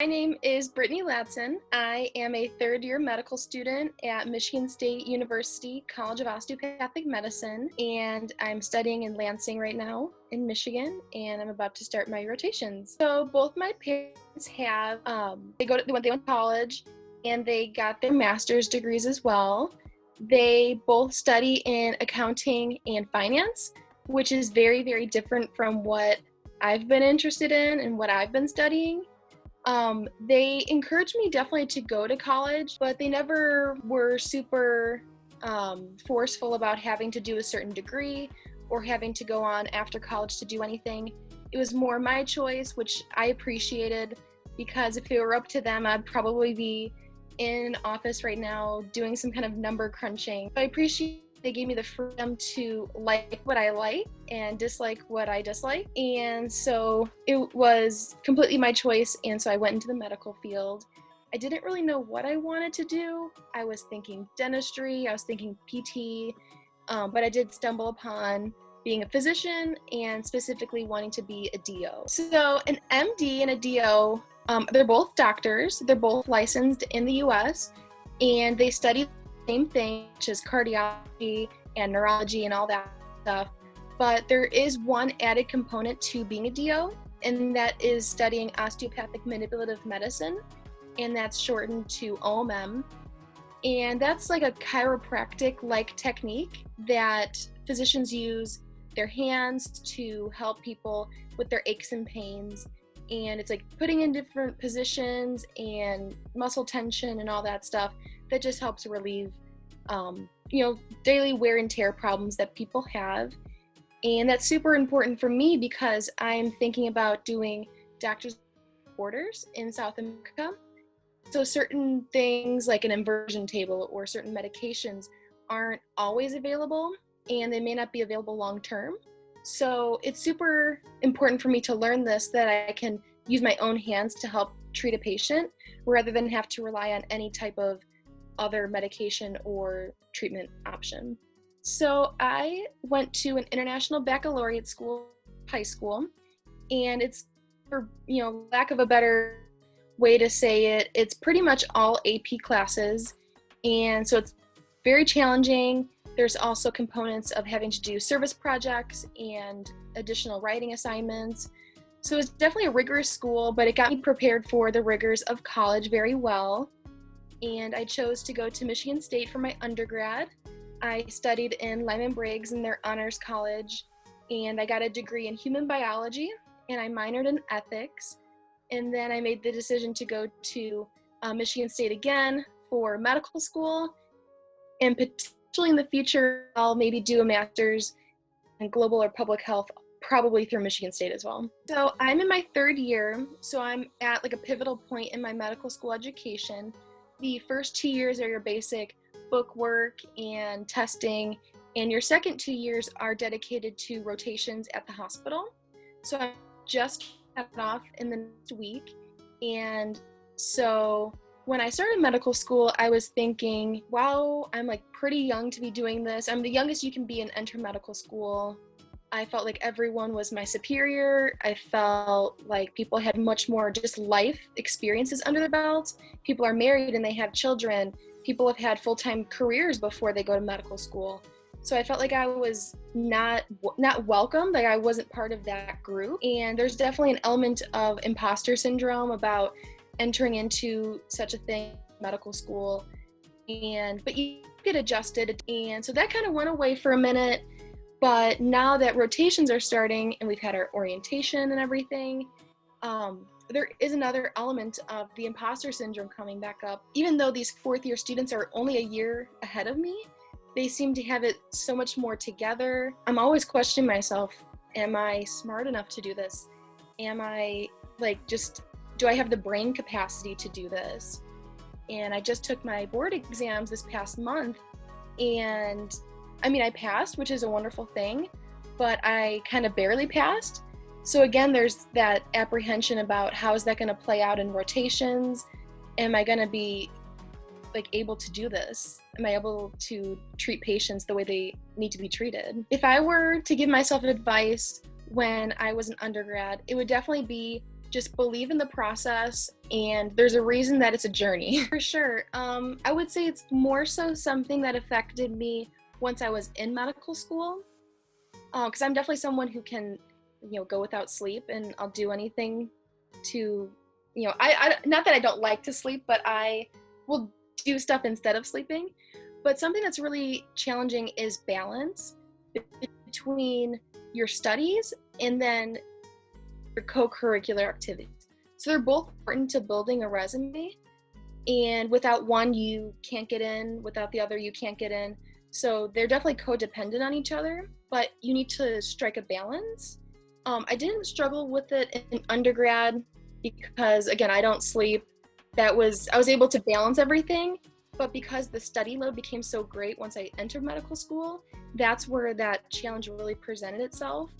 My name is Brittany Ladson. I am a third-year medical student at Michigan State University College of Osteopathic Medicine, and I'm studying in Lansing right now in Michigan, and I'm about to start my rotations. So both my parents have, they went to college, and they got their master's degrees as well. They both study in accounting and finance, which is very, very different from what I've been interested in and what I've been studying. They encouraged me definitely to go to college, but they never were super forceful about having to do a certain degree or having to go on after college to do anything. It was more my choice, which I appreciated, because if it were up to them, I'd probably be in office right now doing some kind of number crunching. I appreciate they gave me the freedom to like what I like and dislike what I dislike. And so it was completely my choice. And so I went into the medical field. I didn't really know what I wanted to do. I was thinking dentistry, I was thinking PT, but I did stumble upon being a physician and specifically wanting to be a DO. So an MD and a DO, they're both doctors. They're both licensed in the US, and they study same thing, which is cardiology and neurology and all that stuff. But there is one added component to being a DO, and that is studying osteopathic manipulative medicine, and that's shortened to OMM. And that's like a chiropractic-like technique that physicians use their hands to help people with their aches and pains. And it's like putting in different positions and muscle tension and all that stuff that just helps relieve daily wear and tear problems that people have. And that's super important for me because I'm thinking about doing doctor's orders in South America. So certain things like an inversion table or certain medications aren't always available, and they may not be available long term. So it's super important for me to learn this, that I can use my own hands to help treat a patient rather than have to rely on any type of other medication or treatment option. So I went to an international baccalaureate school, high school, and it's, for lack of a better way to say it, it's pretty much all AP classes, and so it's very challenging. There's also components of having to do service projects and additional writing assignments. So it's definitely a rigorous school, but it got me prepared for the rigors of college very well. And I chose to go to Michigan State for my undergrad. I studied in Lyman Briggs in their honors college, and I got a degree in human biology, and I minored in ethics. And then I made the decision to go to Michigan State again for medical school, and potentially in the future, I'll maybe do a master's in global or public health, probably through Michigan State as well. So I'm in my third year, so I'm at like a pivotal point in my medical school education. The first 2 years are your basic book work and testing, and your second 2 years are dedicated to rotations at the hospital. So I just got off in the next week, and so when I started medical school, I was thinking, wow, I'm like pretty young to be doing this. I'm the youngest you can be and enter medical school. I felt like everyone was my superior. I felt like people had much more just life experiences under their belts. People are married and they have children. People have had full-time careers before they go to medical school. So I felt like I was not welcome, like I wasn't part of that group. And there's definitely an element of imposter syndrome about entering into such a thing, medical school. But you get adjusted. And so that kind of went away for a minute. But now that rotations are starting and we've had our orientation and everything, there is another element of the imposter syndrome coming back up. Even though these fourth year students are only a year ahead of me, they seem to have it so much more together. I'm always questioning myself, am I smart enough to do this? Am I do I have the brain capacity to do this? And I just took my board exams this past month, and I passed, which is a wonderful thing, but I kind of barely passed. So again, there's that apprehension about how is that going to play out in rotations? Am I going to be able to do this? Am I able to treat patients the way they need to be treated? If I were to give myself advice when I was an undergrad, it would definitely be just believe in the process, and there's a reason that it's a journey. For sure. I would say it's more so something that affected me once I was in medical school, because I'm definitely someone who can, go without sleep, and I'll do anything to, I not that I don't like to sleep, but I will do stuff instead of sleeping. But something that's really challenging is balance between your studies and then your co-curricular activities. So they're both important to building a resume, and without one you can't get in, without the other you can't get in. So they're definitely codependent on each other, but you need to strike a balance. I didn't struggle with it in undergrad because, again, I don't sleep. I was able to balance everything, but because the study load became so great once I entered medical school, that's where that challenge really presented itself.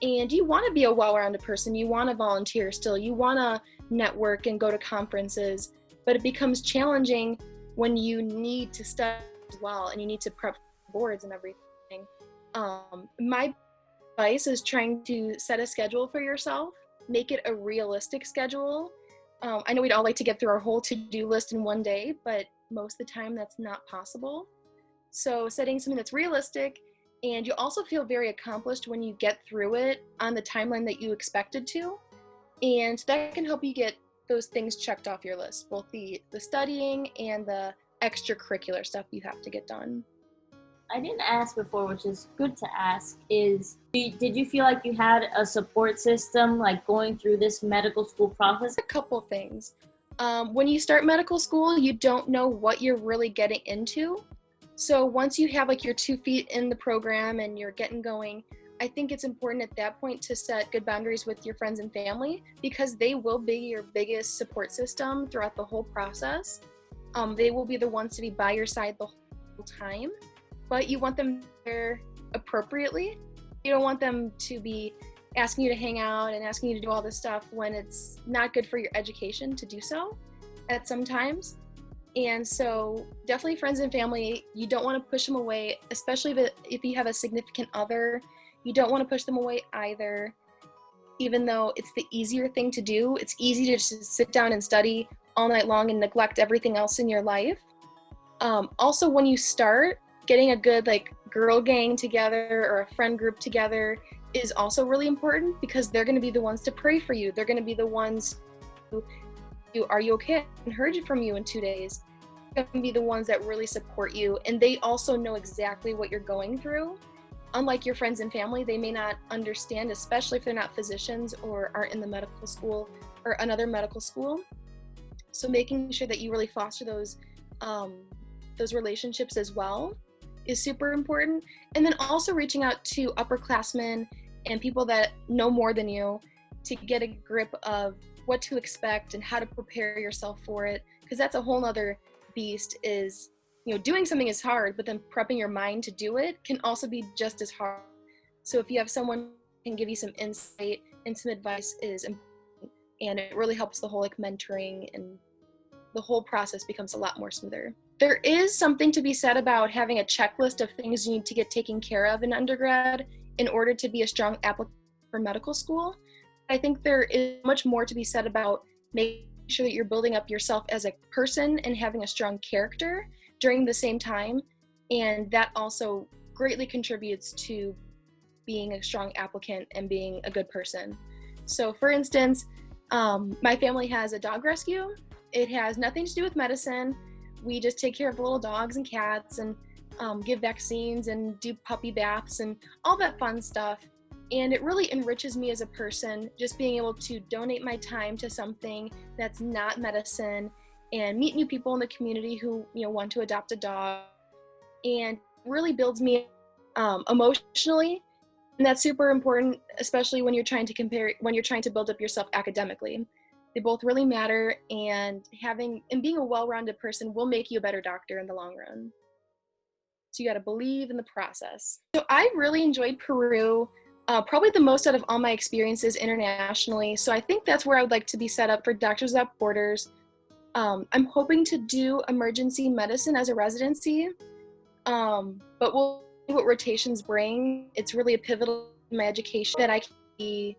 And you want to be a well-rounded person. You want to volunteer still. You want to network and go to conferences, but it becomes challenging when you need to study as well and you need to prep boards and everything. My advice is trying to set a schedule for yourself, make it a realistic schedule. I know we'd all like to get through our whole to-do list in one day, but most of the time that's not possible. So setting something that's realistic, and you also feel very accomplished when you get through it on the timeline that you expected to. And that can help you get those things checked off your list, both the studying and the extracurricular stuff you have to get done. I didn't ask before, which is good to ask, is did you feel like you had a support system like going through this medical school process? A couple things. When you start medical school, you don't know what you're really getting into. So once you have like your 2 feet in the program and you're getting going, I think it's important at that point to set good boundaries with your friends and family, because they will be your biggest support system throughout the whole process. They will be the ones to be by your side the whole time, but you want them there appropriately. You don't want them to be asking you to hang out and asking you to do all this stuff when it's not good for your education to do so at some times. And so definitely friends and family, you don't want to push them away, especially if you have a significant other. You don't want to push them away either, even though it's the easier thing to do. It's easy to just sit down and study all night long and neglect everything else in your life. Also, when you start, getting a good girl gang together or a friend group together is also really important, because they're going to be the ones to pray for you. They're going to be the ones who, are you okay? I haven't heard from you in 2 days. They're going to be the ones that really support you, and they also know exactly what you're going through. Unlike your friends and family, they may not understand, especially if they're not physicians or aren't in the medical school or another medical school. So making sure that you really foster those relationships as well is super important. And then also reaching out to upperclassmen and people that know more than you to get a grip of what to expect and how to prepare yourself for it, because that's a whole nother beast. Is doing something is hard, but then prepping your mind to do it can also be just as hard. So if you have someone who can give you some insight and some advice is important, and it really helps the whole mentoring, and the whole process becomes a lot more smoother. There is something to be said about having a checklist of things you need to get taken care of in undergrad in order to be a strong applicant for medical school. I think there is much more to be said about making sure that you're building up yourself as a person and having a strong character during the same time. And that also greatly contributes to being a strong applicant and being a good person. So for instance, my family has a dog rescue. It has nothing to do with medicine. We just take care of the little dogs and cats and give vaccines and do puppy baths and all that fun stuff. And it really enriches me as a person, just being able to donate my time to something that's not medicine and meet new people in the community who want to adopt a dog, and really builds me emotionally. And that's super important, especially when you're trying to build up yourself academically. They both really matter, and being a well-rounded person will make you a better doctor in the long run. So you got to believe in the process. So I really enjoyed Peru, probably the most out of all my experiences internationally. So I think that's where I would like to be set up for Doctors Without Borders. I'm hoping to do emergency medicine as a residency, but we'll see what rotations bring. It's really a pivotal in my education that I can be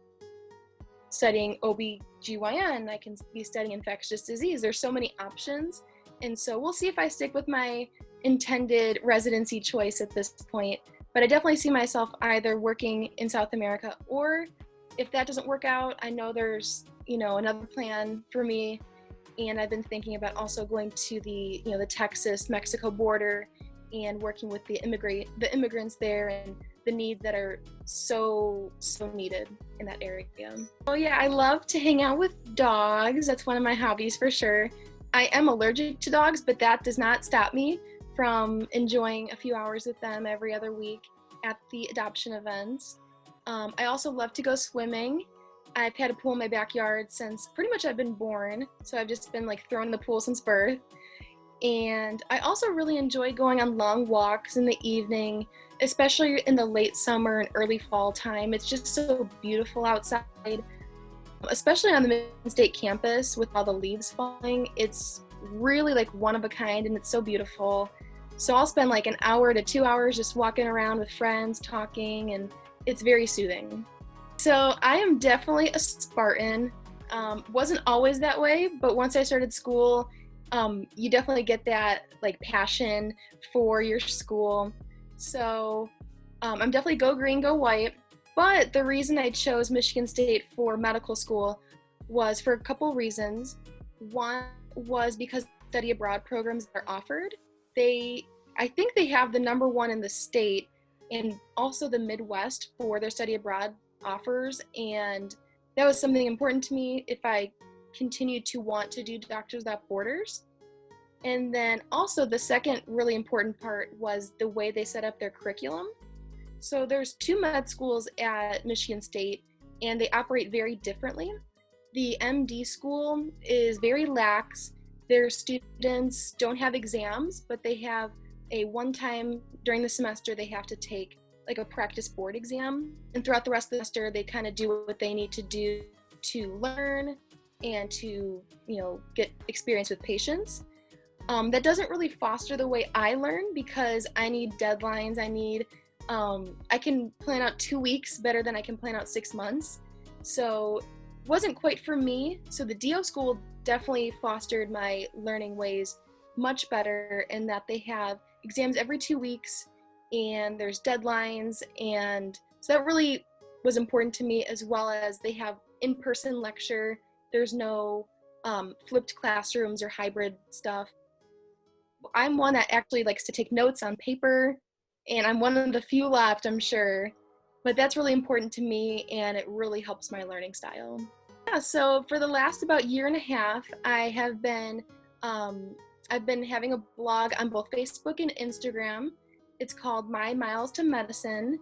studying OB/GYN, I can be studying infectious disease. There's so many options. And so we'll see if I stick with my intended residency choice at this point. But I definitely see myself either working in South America, or if that doesn't work out, I know there's, another plan for me. And I've been thinking about also going to the Texas-Mexico border and working with the immigrants there and the needs that are so needed in that area. Oh yeah, I love to hang out with dogs. That's one of my hobbies for sure. I am allergic to dogs, but that does not stop me from enjoying a few hours with them every other week at the adoption events. I also love to go swimming. I've had a pool in my backyard since pretty much I've been born, so I've just been thrown in the pool since birth. And I also really enjoy going on long walks in the evening, especially in the late summer and early fall time. It's just so beautiful outside, especially on the Michigan State campus with all the leaves falling. It's really one of a kind, and it's so beautiful. So I'll spend an hour to 2 hours just walking around with friends, talking, and it's very soothing. So I am definitely a Spartan. Wasn't always that way, but once I started school, you definitely get that passion for your school. So I'm definitely go green, go white. But the reason I chose Michigan State for medical school was for a couple reasons. One was because study abroad programs are offered. I think they have the #1 in the state and also the Midwest for their study abroad offers. And that was something important to me if I continued to want to do Doctors Without Borders. And then also the second really important part was the way they set up their curriculum. So there's 2 med schools at Michigan State, and they operate very differently. The MD school is very lax. Their students don't have exams, but they have one time during the semester they have to take a practice board exam. And throughout the rest of the semester, they kind of do what they need to do to learn and to, get experience with patients. That doesn't really foster the way I learn because I need deadlines. I can plan out 2 weeks better than I can plan out 6 months. So it wasn't quite for me. So the DO school definitely fostered my learning ways much better in that they have exams every 2 weeks and there's deadlines. And so that really was important to me, as well as they have in-person lecture. There's no flipped classrooms or hybrid stuff. I'm one that actually likes to take notes on paper, and I'm one of the few left, I'm sure. But that's really important to me, and it really helps my learning style. Yeah, so for the last about year and a half, I've been having a blog on both Facebook and Instagram. It's called My Miles to Medicine,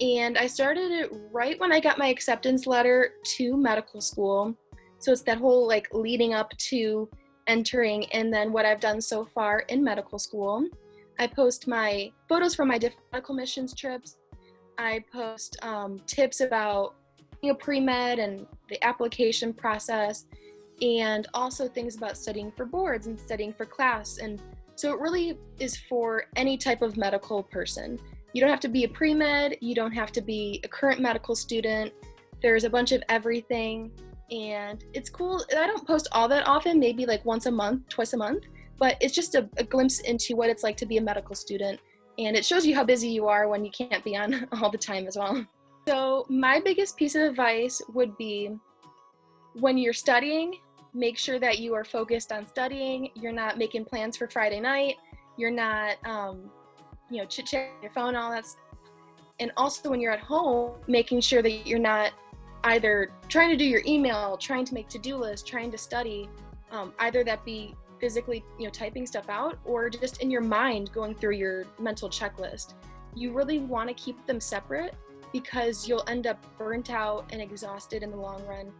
and I started it right when I got my acceptance letter to medical school. So it's that whole leading up to entering, and then what I've done so far in medical school. I post my photos from my different medical missions trips. I post tips about pre-med and the application process, and also things about studying for boards and studying for class. And so it really is for any type of medical person. You don't have to be a pre-med, you don't have to be a current medical student. There's a bunch of everything, and it's cool. I don't post all that often, maybe once a month, twice a month, but it's just a glimpse into what it's like to be a medical student. And it shows you how busy you are when you can't be on all the time as well. So my biggest piece of advice would be, when you're studying, make sure that you are focused on studying. You're not making plans for Friday night. You're not, chit-chatting on your phone, all that stuff. And also when you're at home, making sure that you're not either trying to do your email, trying to make to-do lists, trying to study, either that be physically, typing stuff out, or just in your mind going through your mental checklist. You really want to keep them separate because you'll end up burnt out and exhausted in the long run.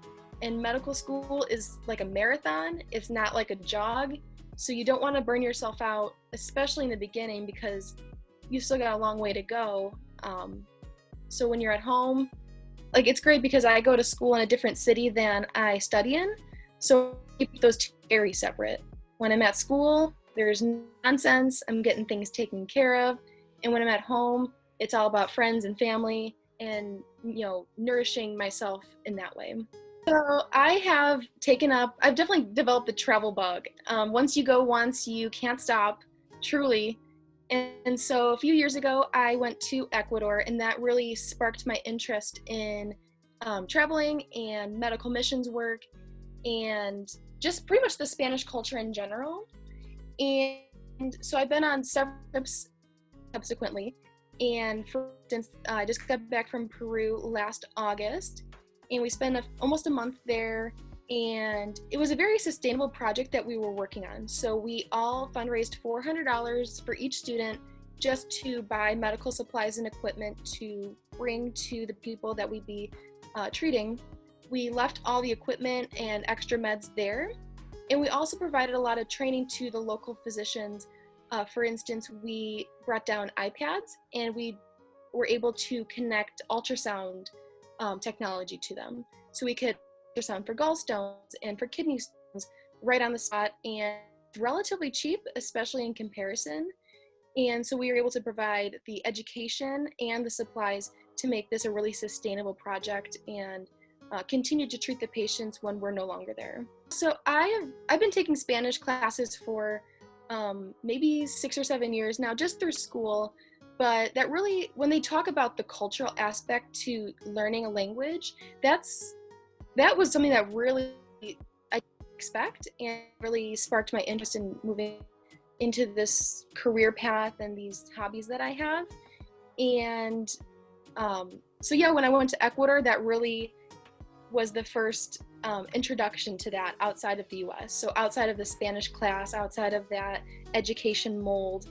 And medical school is like a marathon. It's not like a jog. So you don't want to burn yourself out, especially in the beginning, because you still got a long way to go. So when you're at home, it's great because I go to school in a different city than I study in. So keep those two very separate. When I'm at school, there's nonsense. I'm getting things taken care of. And when I'm at home, it's all about friends and family and, nourishing myself in that way. So I've definitely developed the travel bug. Once you go once, you can't stop, truly. And so a few years ago, I went to Ecuador, and that really sparked my interest in traveling and medical missions work and just pretty much the Spanish culture in general. And so I've been on several trips subsequently. And for instance, I just got back from Peru last August, and we spent almost a month there. And it was a very sustainable project that we were working on. So we all fundraised $400 for each student just to buy medical supplies and equipment to bring to the people that we'd be treating. We left all the equipment and extra meds there. And we also provided a lot of training to the local physicians. For instance, we brought down iPads, and we were able to connect ultrasound technology to them. So we could ultrasound for gallstones and for kidney stones right on the spot, and relatively cheap, especially in comparison. And so we were able to provide the education and the supplies to make this a really sustainable project and continue to treat the patients when we're no longer there. So I've been taking Spanish classes for maybe 6 or 7 years now, just through school. But that really, when they talk about the cultural aspect to learning a language, that was something that really I expect and really sparked my interest in moving into this career path and these hobbies that I have. And so yeah, when I went to Ecuador, that really was the first introduction to that outside of the US. So outside of the Spanish class, outside of that education mold.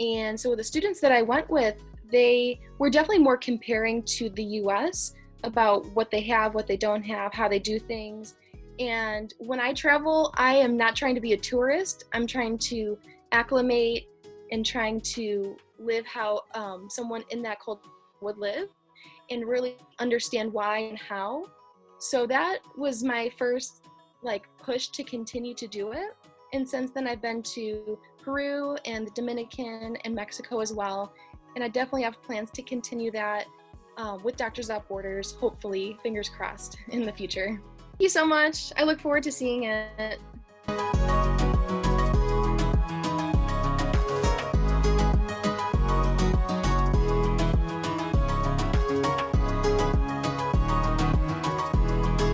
And so the students that I went with, they were definitely more comparing to the US about what they have, what they don't have, how they do things. And when I travel, I am not trying to be a tourist. I'm trying to acclimate and trying to live how someone in that culture would live and really understand why and how. So that was my first push to continue to do it. And since then I've been to Peru and the Dominican and Mexico as well. And I definitely have plans to continue that with Doctors Without Borders, hopefully, fingers crossed, in the future. Thank you so much. I look forward to seeing it.